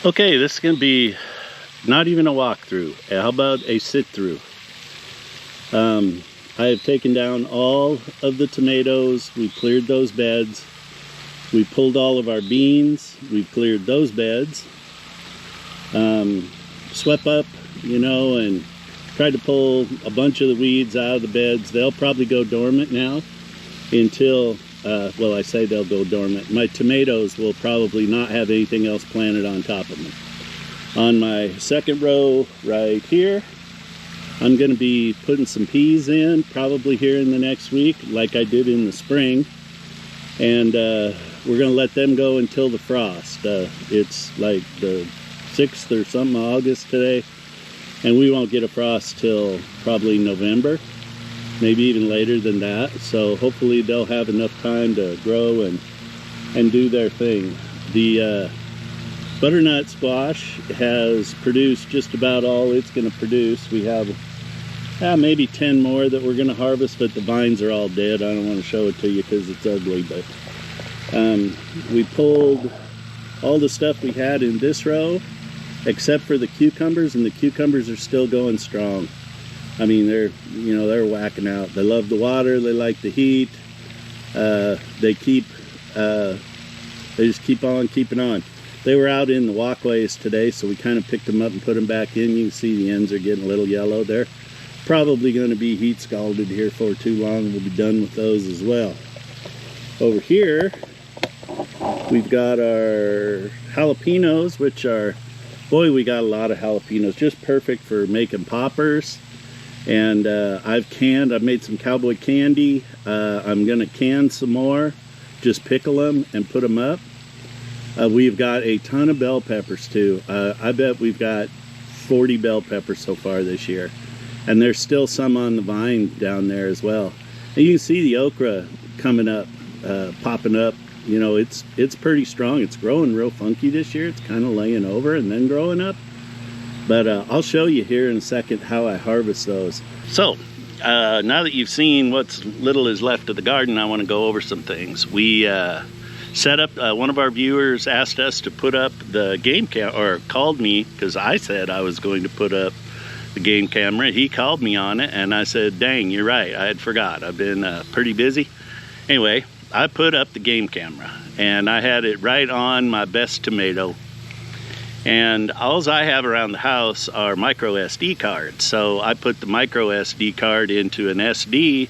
Okay, this is going to be not even a walkthrough. How about a sit-through? I have taken down all of the tomatoes. We cleared those beds. We pulled all of our beans. We've cleared those beds. Swept up, and tried to pull a bunch of the weeds out of the beds. They'll probably go dormant now until, well, I say they'll go dormant. My tomatoes will probably not have anything else planted on top of them. On my second row right here, I'm going to be putting some peas in, probably here in the next week, like I did in the spring. And we're going to let them go until the frost. It's like the 6th or something of August today, and we won't get a frost till probably November, maybe even later than that. So hopefully they'll have enough time to grow and do their thing. The butternut squash has produced just about all it's going to produce. We have maybe 10 more that we're going to harvest, but the vines are all dead. I don't want to show it to you because it's ugly, but we pulled all the stuff we had in this row except for the cucumbers, and the cucumbers are still going strong. I mean, they're whacking out. They love the water, they like the heat. They just keep on keeping on. They were out in the walkways today, so we kind of picked them up and put them back in. You can see the ends are getting a little yellow. They're probably going to be heat scalded here for too long. We'll be done with those as well. Over here, we've got our jalapenos, which are, boy, we got a lot of jalapenos, just perfect for making poppers. And I've made some cowboy candy. I'm gonna can some more, just pickle them and put them up. We've got a ton of bell peppers too. I bet we've got 40 bell peppers so far this year. And there's still some on the vine down there as well. And you can see the okra coming up, popping up. It's pretty strong. It's growing real funky this year. It's kind of laying over and then growing up. But I'll show you here in a second how I harvest those. So now that you've seen what's little is left of the garden, I want to go over some things. We set up, one of our viewers asked us to put up the game cam, or called me because I said I was going to put up the game camera. He called me on it and I said, dang, you're right, I had forgot. I've been pretty busy. Anyway, I put up the game camera and I had it right on my best tomato. And all I have around the house are micro SD cards. So I put the micro SD card into an SD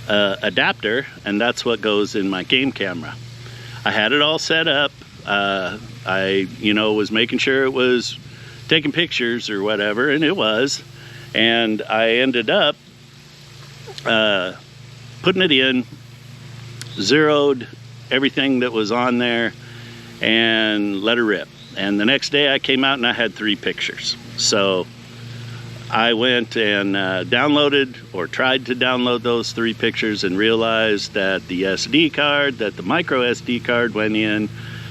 adapter, and that's what goes in my game camera. I had it all set up. I was making sure it was taking pictures or whatever, and it was. And I ended up putting it in, zeroed everything that was on there, and let her rip. And the next day I came out and I had 3 pictures. So I went and downloaded, or tried to download those 3 pictures, and realized that the SD card that the micro SD card went in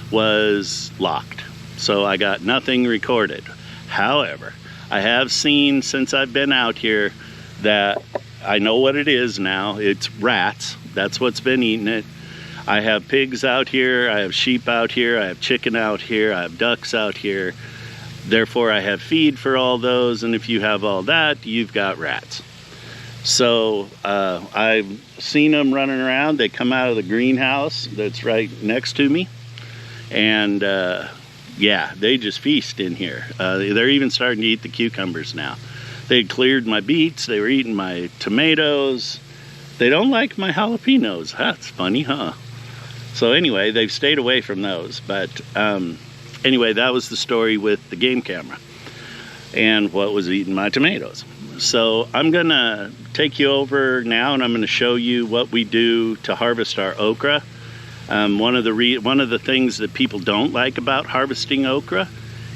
was locked. So I got nothing recorded. However, I have seen since I've been out here that I know what it is now. It's rats. That's what's been eating it. I have pigs out here, I have sheep out here, I have chicken out here, I have ducks out here. Therefore, I have feed for all those, and if you have all that, you've got rats. So I've seen them running around. They come out of the greenhouse that's right next to me, and yeah, they just feast in here. They're even starting to eat the cucumbers now. They cleared my beets, they were eating my tomatoes. They don't like my jalapenos. That's funny, huh? So anyway, they've stayed away from those. But anyway, that was the story with the game camera and what was eating my tomatoes. So I'm gonna take you over now, and I'm gonna show you what we do to harvest our okra. One of the things that people don't like about harvesting okra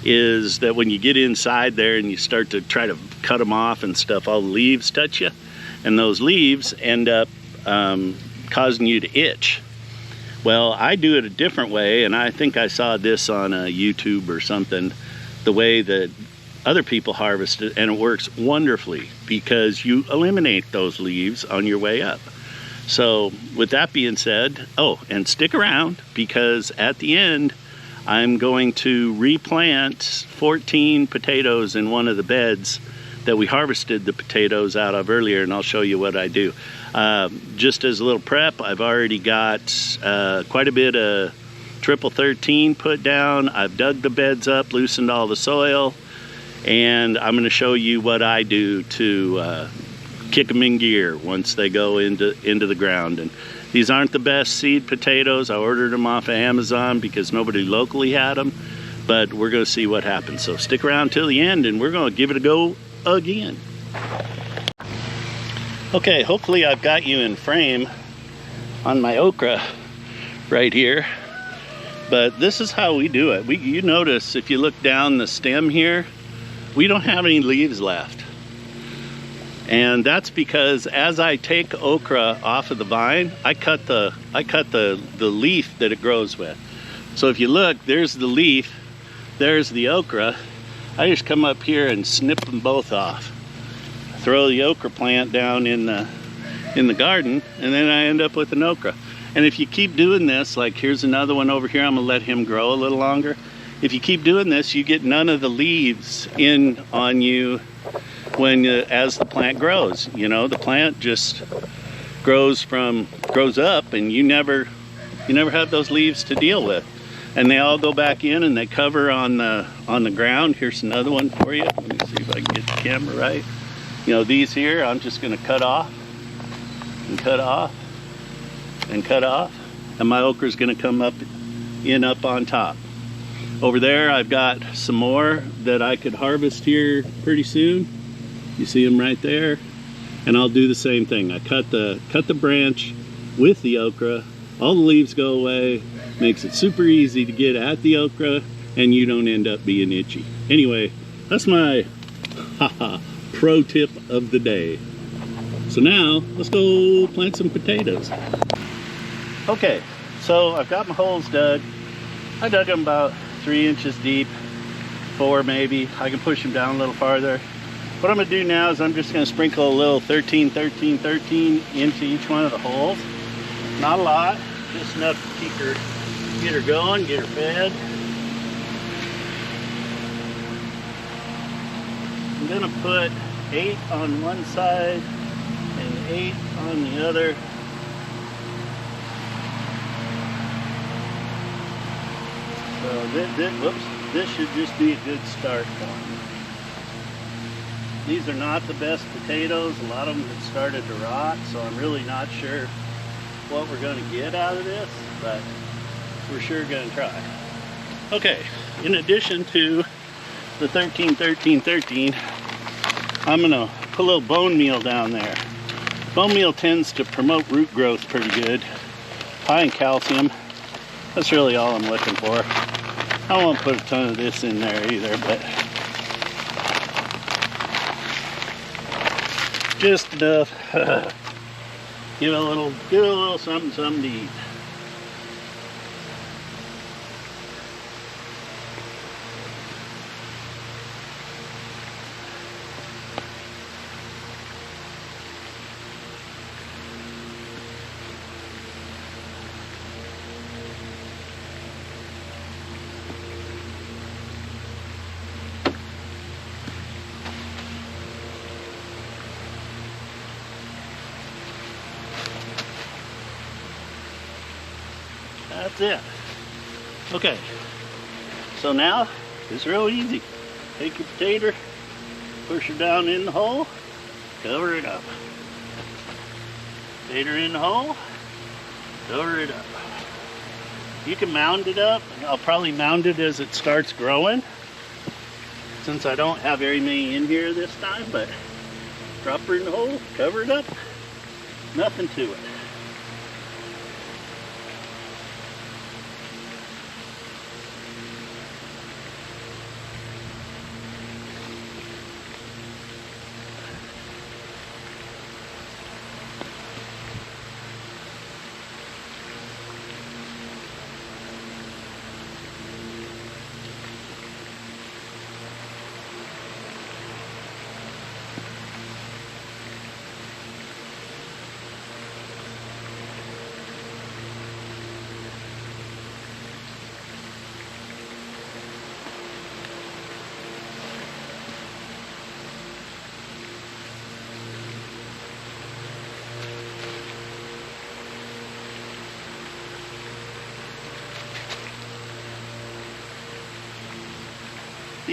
is that when you get inside there and you start to try to cut them off and stuff, all the leaves touch you, and those leaves end up causing you to itch. Well, I do it a different way, and I think I saw this on YouTube or something, the way that other people harvest it, and it works wonderfully because you eliminate those leaves on your way up. So with that being said, oh, and stick around, because at the end I'm going to replant 14 potatoes in one of the beds that we harvested the potatoes out of earlier, and I'll show you what I do. Just as a little prep, I've already got quite a bit of triple 13 put down. I've dug the beds up, loosened all the soil, and I'm going to show you what I do to kick them in gear once they go into the ground. And these aren't the best seed potatoes. I ordered them off of Amazon because nobody locally had them, but we're going to see what happens. So stick around till the end and we're going to give it a go again. Okay, hopefully I've got you in frame on my okra right here, but this is how we do it. You notice if you look down the stem here, we don't have any leaves left. And that's because as I take okra off of the vine, I cut the leaf that it grows with. So if you look, there's the leaf, there's the okra. I just come up here and snip them both off. Throw the okra plant down in the garden, and then I end up with an okra. And if you keep doing this, like here's another one over here, I'm gonna let him grow a little longer. If you keep doing this, you get none of the leaves in on you as the plant grows. You know, the plant just grows up, and you never have those leaves to deal with. And they all go back in and they cover on the ground. Here's another one for you. Let me see if I can get the camera right. You know, these here, I'm just gonna cut off and cut off and cut off, and my okra's gonna come up on top. Over there, I've got some more that I could harvest here pretty soon. You see them right there, and I'll do the same thing. I cut the branch with the okra. All the leaves go away. Makes it super easy to get at the okra, and you don't end up being itchy. Anyway, that's my pro tip of the day. So now let's go plant some potatoes. Okay, so I've got my holes dug. I dug them about 3 inches deep, 4 maybe. I can push them down a little farther. What I'm gonna do now is I'm just gonna sprinkle a little 13, 13, 13 into each one of the holes. Not a lot, just enough to get her going, get her fed. I'm gonna put 8 on one side and 8 on the other. So this should just be a good start for them. These are not the best potatoes. A lot of them have started to rot, so I'm really not sure what we're going to get out of this, but we're sure going to try. Okay, in addition to the 13, 13, 13, I'm going to put a little bone meal down there. Bone meal tends to promote root growth pretty good. High in calcium. That's really all I'm looking for. I won't put a ton of this in there either, but just enough. Give it a little something to eat. That's it. Okay, so now it's real easy. Take your potato, push her down in the hole, cover it up. Potato in the hole, cover it up. You can mound it up. I'll probably mound it as it starts growing, since I don't have very many in here this time, but drop her in the hole, cover it up, nothing to it.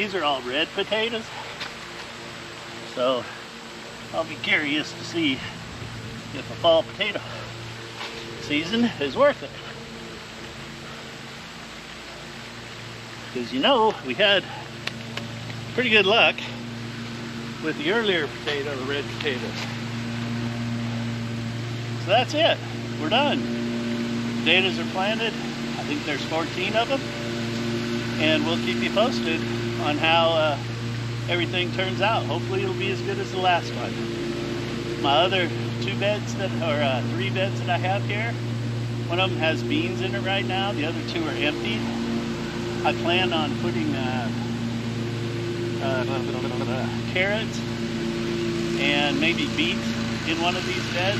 These are all red potatoes. So I'll be curious to see if a fall potato season is worth it. Because you know, we had pretty good luck with the earlier potato, the red potatoes. So that's it. We're done. Potatoes are planted. I think there's 14 of them. And we'll keep you posted on how everything turns out. Hopefully it'll be as good as the last one. My other 3 beds that I have here, one of them has beans in it right now. The other 2 are empty. I plan on putting carrots and maybe beets in one of these beds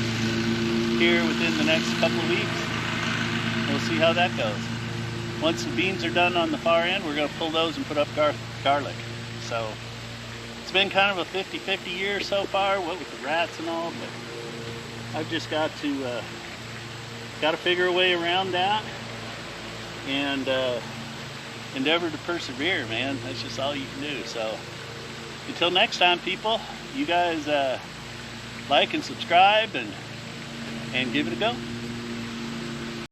here within the next couple of weeks. We'll see how that goes. Once the beans are done on the far end, we're going to pull those and put up garlic. So it's been kind of a 50-50 year so far, what with the rats and all, but I've just got to figure a way around that and endeavor to persevere, man. That's just all you can do. So until next time, people, you guys like and subscribe and give it a go.